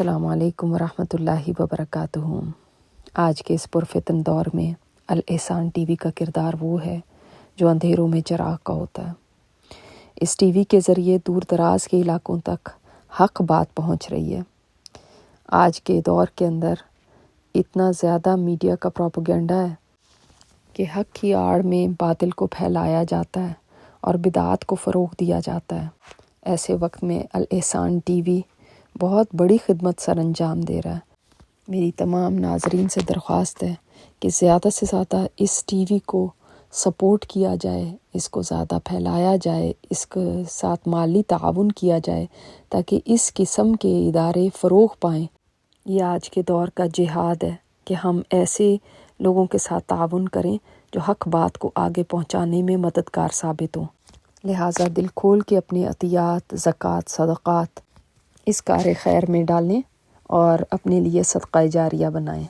السلام علیکم ورحمۃ اللہ وبرکاتہ۔ آج کے اس پرفتن دور میں الاحسان ٹی وی کا کردار وہ ہے جو اندھیروں میں چراغ کا ہوتا ہے۔ اس ٹی وی کے ذریعے دور دراز کے علاقوں تک حق بات پہنچ رہی ہے۔ آج کے دور کے اندر اتنا زیادہ میڈیا کا پروپیگنڈا ہے کہ حق کی آڑ میں باطل کو پھیلایا جاتا ہے اور بدعات کو فروغ دیا جاتا ہے۔ ایسے وقت میں الاحسان ٹی وی بہت بڑی خدمت سر انجام دے رہا ہے۔ میری تمام ناظرین سے درخواست ہے کہ زیادہ سے زیادہ اس ٹی وی کو سپورٹ کیا جائے، اس کو زیادہ پھیلایا جائے، اس کے ساتھ مالی تعاون کیا جائے تاکہ اس قسم کے ادارے فروغ پائیں۔ یہ آج کے دور کا جہاد ہے کہ ہم ایسے لوگوں کے ساتھ تعاون کریں جو حق بات کو آگے پہنچانے میں مددگار ثابت ہوں۔ لہٰذا دل کھول کے اپنے عطیات، زکوٰۃ، صدقات اس کار خیر میں ڈالیں اور اپنے لیے صدقہ جاریہ بنائیں۔